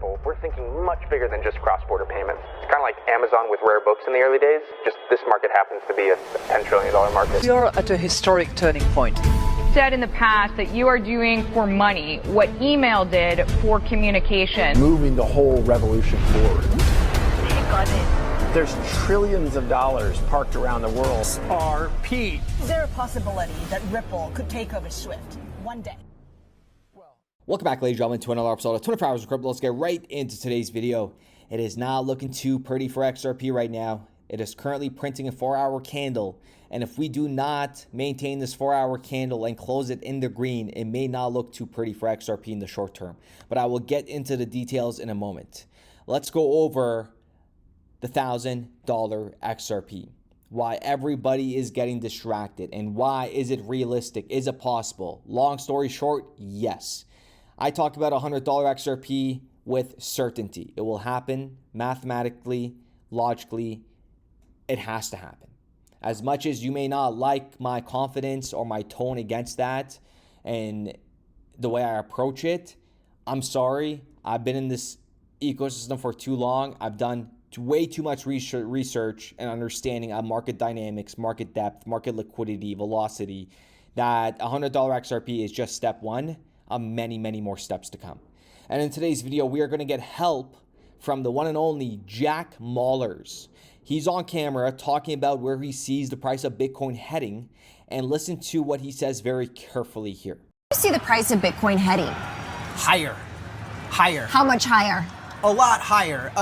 Ripple, we're thinking much bigger than just cross-border payments. It's kind of like Amazon with rare books in the early days, just this market happens to be a $10 trillion market. We are at a historic turning point. Said in the past that you are doing for money what email did for communication. Moving the whole revolution forward. Take on it. There's trillions of dollars parked around the world. XRP. Is there a possibility that Ripple could take over Swift one day? Welcome back, ladies and gentlemen, to another episode of 24 Hours of Crypto. Let's get right into today's video. It is not looking too pretty for XRP right now. It is currently printing a 4-hour candle. And if we do not maintain this 4-hour candle and close it in the green, it may not look too pretty for XRP in the short term. But I will get into the details in a moment. Let's go over the $1,000 XRP. Why everybody is getting distracted and why is it realistic? Is it possible? Long story short, yes. I talked about $100 XRP with certainty. It will happen mathematically, logically. It has to happen. As much as you may not like my confidence or my tone against that and the way I approach it, I'm sorry. I've been in this ecosystem for too long. I've done way too much research and understanding of market dynamics, market depth, market liquidity, velocity, that $100 XRP is just step one of many, many more steps to come. And in today's video, we are going to get help from the one and only Jack Mallers. He's on camera talking about where he sees the price of Bitcoin heading, and listen to what he says very carefully here. You see the price of Bitcoin heading? Higher. How much higher? A lot higher.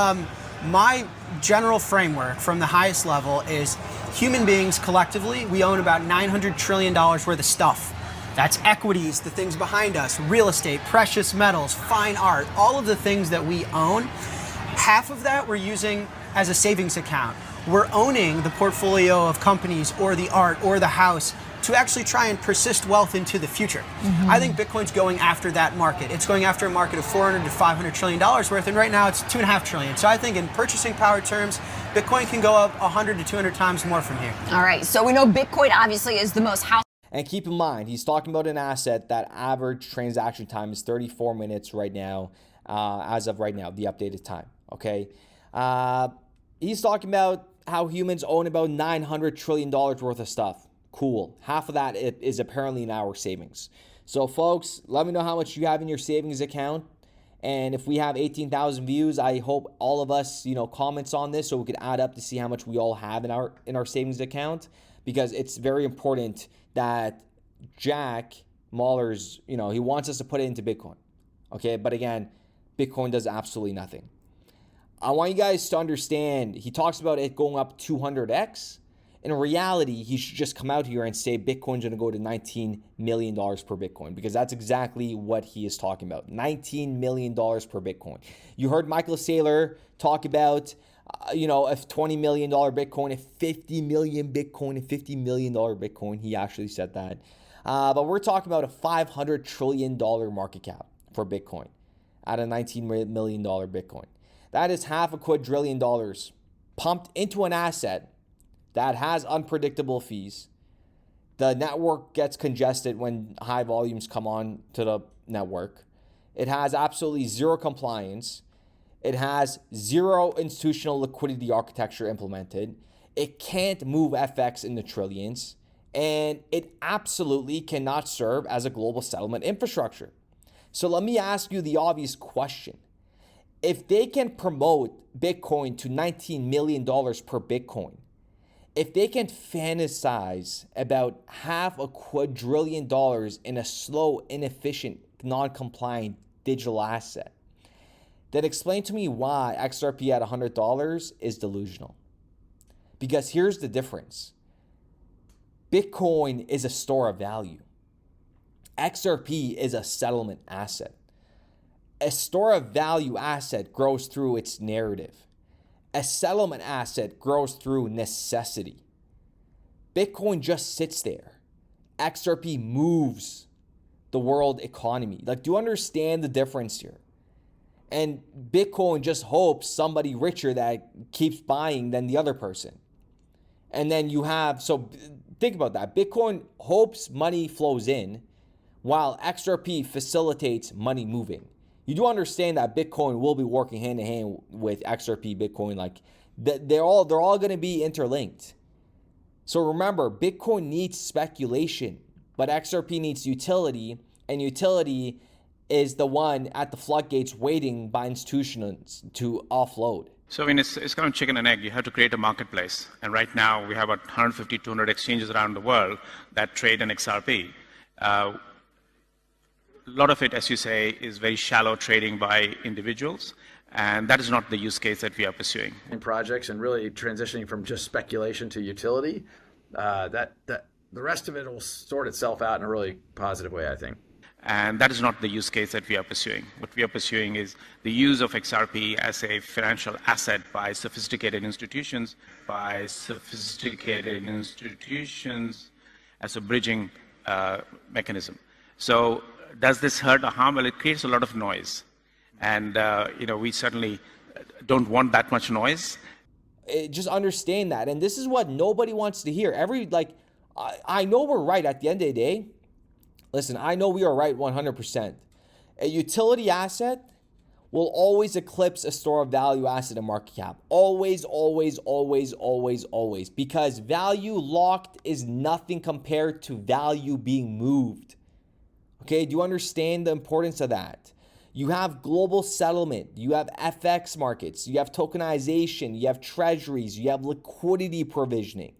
My general framework from the highest level is human beings collectively, we own about $900 trillion worth of stuff. That's equities, the things behind us, real estate, precious metals, fine art, all of the things that we own. Half of that we're using as a savings account. We're owning the portfolio of companies or the art or the house to actually try and persist wealth into the future. I think Bitcoin's going after that market. It's going after a market of $400 to $500 trillion worth, and right now it's $2.5 trillion. So I think in purchasing power terms, Bitcoin can go up 100 to 200 times more from here. All right, so we know Bitcoin obviously is the most house. And keep in mind, he's talking about an asset that average transaction time is 34 minutes right now, as of right now, the updated time, okay? He's talking about how humans own about $900 trillion worth of stuff. Cool. Half of that is apparently in our savings. So folks, let me know how much you have in your savings account. And if we have 18,000 views, I hope all of us, comments on this so we can add up to see how much we all have in our savings account, because it's very important that Jack Mallers, he wants us to put it into Bitcoin. Okay, but again, Bitcoin does absolutely nothing. I want you guys to understand, he talks about it going up 200x. In reality, he should just come out here and say Bitcoin's going to go to $19 million per Bitcoin, because that's exactly what he is talking about. $19 million per Bitcoin. You heard Michael Saylor talk about, a $20 million Bitcoin, a 50 million Bitcoin, a $50 million Bitcoin. He actually said that. But we're talking about a $500 trillion market cap for Bitcoin at a $19 million Bitcoin. That is half a quadrillion dollars pumped into an asset that has unpredictable fees. The network gets congested when high volumes come on to the network. It has absolutely zero compliance. It has zero institutional liquidity architecture implemented. It can't move FX in the trillions. And it absolutely cannot serve as a global settlement infrastructure. So let me ask you the obvious question. If they can promote Bitcoin to $19 million per Bitcoin, if they can fantasize about $500 quadrillion in a slow, inefficient, non-compliant digital asset, then explain to me why XRP at $100 is delusional. Because here's the difference. Bitcoin is a store of value. XRP is a settlement asset. A store of value asset grows through its narrative. A settlement asset grows through necessity. Bitcoin just sits there. XRP moves the world economy. Do you understand the difference here? And Bitcoin just hopes somebody richer that keeps buying than the other person. And then you have, so think about that. Bitcoin hopes money flows in while XRP facilitates money moving. You do understand that Bitcoin will be working hand in hand with XRP, Bitcoin. Like they're all going to be interlinked. So remember, Bitcoin needs speculation, but XRP needs utility, and utility is the one at the floodgates waiting by institutions to offload. So it's kind of chicken and egg. You have to create a marketplace. And right now we have about 150, 200 exchanges around the world that trade in XRP. A lot of it, as you say, is very shallow trading by individuals. And that is not the use case that we are pursuing. In projects and really transitioning from just speculation to utility, that the rest of it will sort itself out in a really positive way, I think. And that is not the use case that we are pursuing. What we are pursuing is the use of XRP as a financial asset by sophisticated institutions as a bridging mechanism. So does this hurt or harm? Well, it creates a lot of noise. And, we certainly don't want that much noise. Just understand that. And this is what nobody wants to hear. I know we're right at the end of the day. Listen, I know we are right 100%. A utility asset will always eclipse a store of value asset and market cap. Always, always, always, always, always. Because value locked is nothing compared to value being moved. Okay, do you understand the importance of that? You have global settlement, you have FX markets, you have tokenization, you have treasuries, you have liquidity provisioning,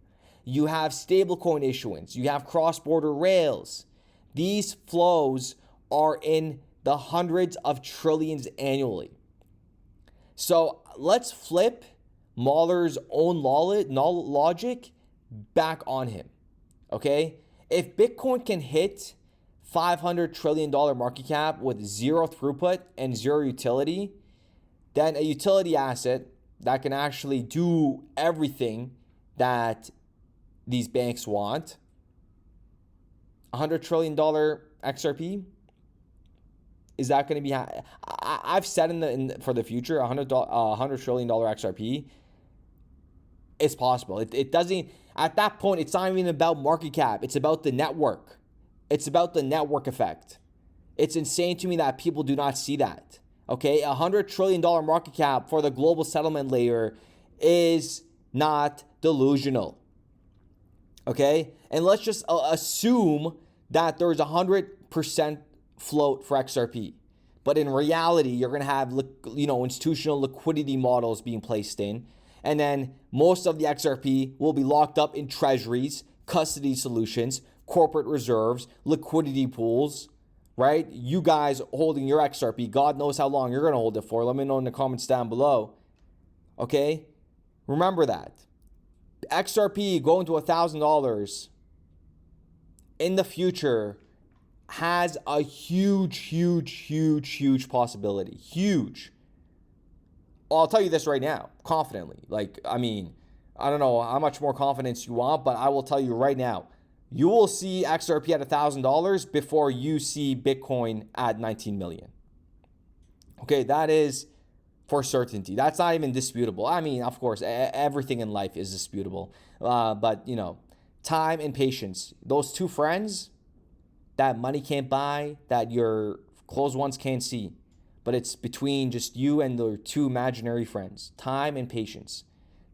you have stablecoin issuance, you have cross-border rails. These flows are in the hundreds of trillions annually. So let's flip Mahler's own logic back on him, okay? If Bitcoin can hit $500 trillion market cap with zero throughput and zero utility, then a utility asset that can actually do everything that these banks want, $100 trillion XRP, is that going to be? I've said for the future, $100 trillion XRP is possible. It doesn't. At that point, it's not even about market cap. It's about the network. It's about the network effect. It's insane to me that people do not see that. Okay, $100 trillion market cap for the global settlement layer is not delusional. Okay, and let's just assume that there's 100% float for XRP. But in reality, you're going to have institutional liquidity models being placed in. And then most of the XRP will be locked up in treasuries, custody solutions, corporate reserves, liquidity pools, right? You guys holding your XRP, God knows how long you're going to hold it for. Let me know in the comments down below. Okay? Remember that. XRP going to $1,000 in the future has a huge possibility. Huge. I'll tell you this right now, confidently. I don't know how much more confidence you want, but I will tell you right now, you will see XRP at $1,000 before you see Bitcoin at 19 million. Okay, that is for certainty. That's not even disputable. Of course, everything in life is disputable. But, time and patience. Those two friends that money can't buy, that your close ones can't see. But it's between just you and the two imaginary friends. Time and patience.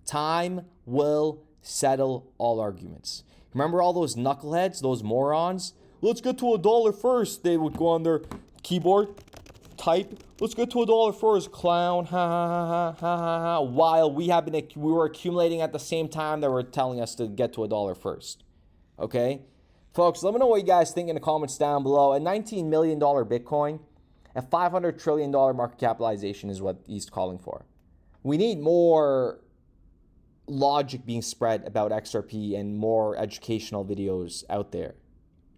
Time will settle all arguments. Remember all those knuckleheads, those morons? Let's get to $1 first. They would go on their keyboard, type. Let's get to $1 first, clown. Ha ha ha ha ha ha. While we were accumulating at the same time that were telling us to get to $1 first. Okay, folks. Let me know what you guys think in the comments down below. A $19 million Bitcoin, a $500 trillion market capitalization is what he's calling for. We need more logic being spread about XRP and more educational videos out there.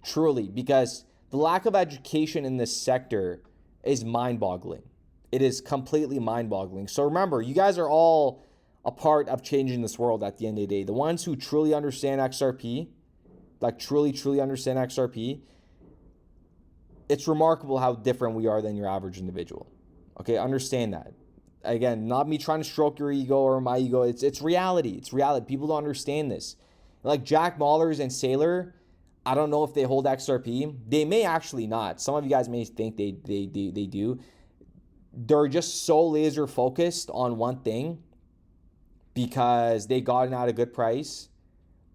Truly, because the lack of education in this sector is mind-boggling. It is completely mind-boggling. So remember, you guys are all a part of changing this world at the end of the day. The ones who truly understand XRP, truly understand XRP, it's remarkable how different we are than your average individual. Okay, understand that. Again, not me trying to stroke your ego or my ego. It's reality. It's reality. People don't understand this. Like Jack Mallers and Saylor, I don't know if they hold XRP. They may actually not. Some of you guys may think they do. they're just so laser focused on one thing because they got it at a good price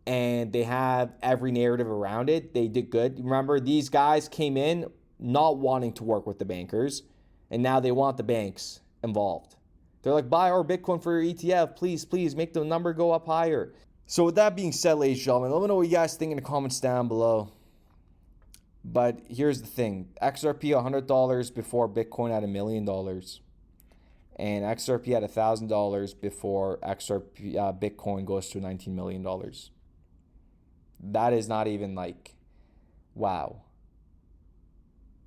and they have every narrative around it. They did good. Remember, these guys came in not wanting to work with the bankers, and now they want the banks involved. They're like, buy our Bitcoin for your ETF. Please make the number go up higher. So with that being said, ladies and gentlemen, let me know what you guys think in the comments down below. But here's the thing. XRP $100 before Bitcoin at $1 million. And XRP at $1,000 before XRP Bitcoin goes to $19 million. That is not even like, wow.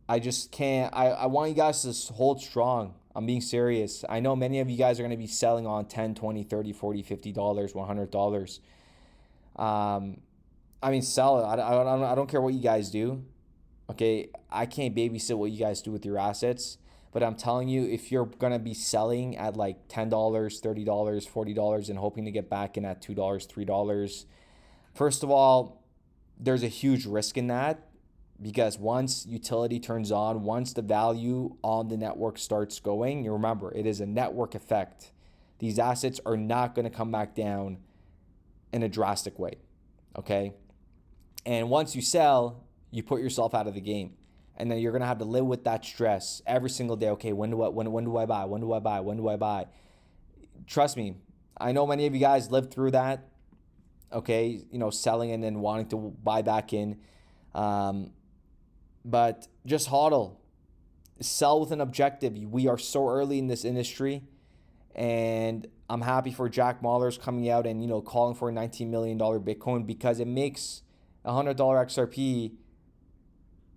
I just can't. I want you guys to hold strong. I'm being serious. I know many of you guys are going to be selling on $10, $20, $30, $40, $50, $100. I mean, sell it. I don't care what you guys do. Okay, I can't babysit what you guys do with your assets. But I'm telling you, if you're going to be selling at like $10, $30, $40 and hoping to get back in at $2, $3, first of all, there's a huge risk in that. Because once utility turns on, once the value on the network starts going, you remember, it is a network effect. These assets are not going to come back down in a drastic way, okay? And once you sell, you put yourself out of the game. And then you're going to have to live with that stress every single day. Okay, when do I buy? When do I buy? When do I buy? Trust me, I know many of you guys lived through that, okay? You know, selling and then wanting to buy back in. But just hodl, sell with an objective. We are so early in this industry, and I'm happy for Jack Mallers coming out and, you know, calling for a $19 million Bitcoin, because it makes $100 XRP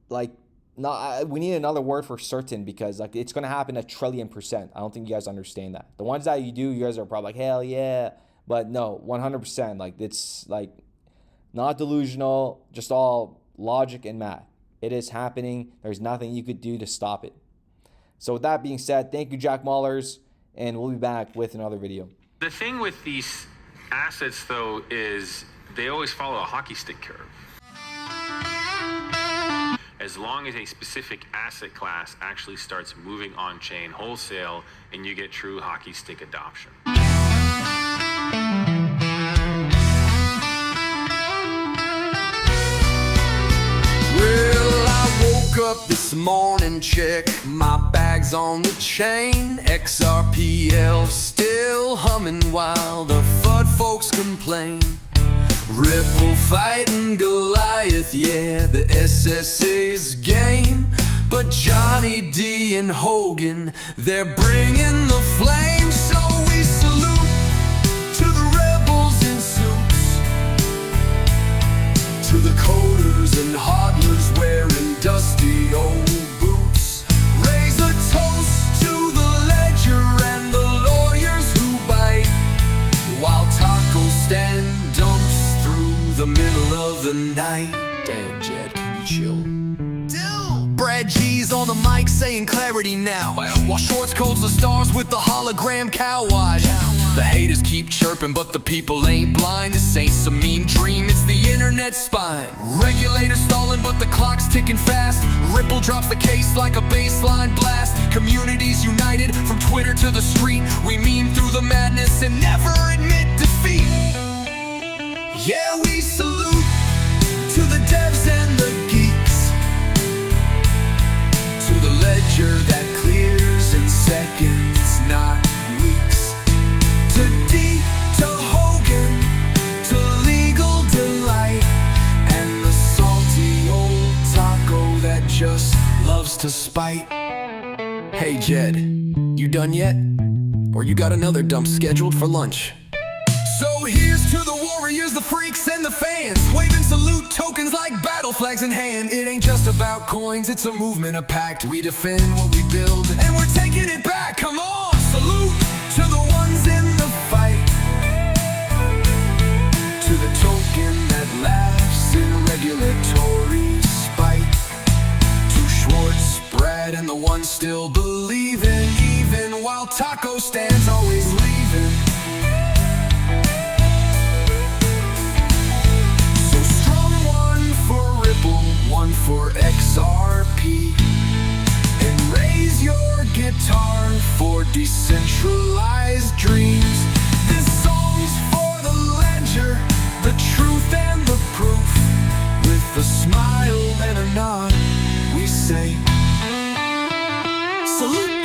like not. We need another word for certain, because like it's gonna happen 1,000,000,000%. I don't think you guys understand that. The ones that you do, you guys are probably like, hell yeah, but no, 100%. Like it's like not delusional, just all logic and math. It is happening. There's nothing you could do to stop it. So with that being said, thank you, Jack Mallers, and we'll be back with another video. The thing with these assets, though, is they always follow a hockey stick curve. As long as a specific asset class actually starts moving on-chain wholesale, and you get true hockey stick adoption. Up this morning, check my bags on the chain. XRPL still humming while the FUD folks complain. Ripple fighting Goliath, yeah, the SSA's game. But Johnny D and Hogan, they're bringing the flame. So we salute to the rebels in suits, to the coders and hodlers wearing dusty old boots. Raise a toast to the ledger and the lawyers who bite, while taco stand dumps through the middle of the night. Damn, Jed, can you chill? Brad G's on the mic saying clarity now, while Shorts codes the stars with the hologram cow watch. The haters keep chirping, but the people ain't blind. This ain't some mean dream, it's the internet's spine. Regulators stalling, but the clock's ticking fast. Ripple drops the case like a baseline blast. Communities united, from Twitter to the street. We meme through the madness and never admit defeat. Yeah, we salute to the devs and the geeks, to the ledger that clears in seconds, not weeks. To D, to Hogan, to legal delight, and the salty old taco that just loves to spite. Hey Jed, you done yet? Or you got another dump scheduled for lunch? So here's to the warriors, the freaks, and the fans, waving salute tokens like battle flags in hand. It ain't just about coins, it's a movement, a pact. We defend what we build, and we're taking it back. Come on, salute to the ones in the fight, to the token that laughs in regulatory spite, to Schwartz, Brad, and the ones still believing, even while taco stands always leaving. One for XRP, and raise your guitar for decentralized dreams. This song's for the ledger, the truth and the proof. With a smile and a nod, we say salute.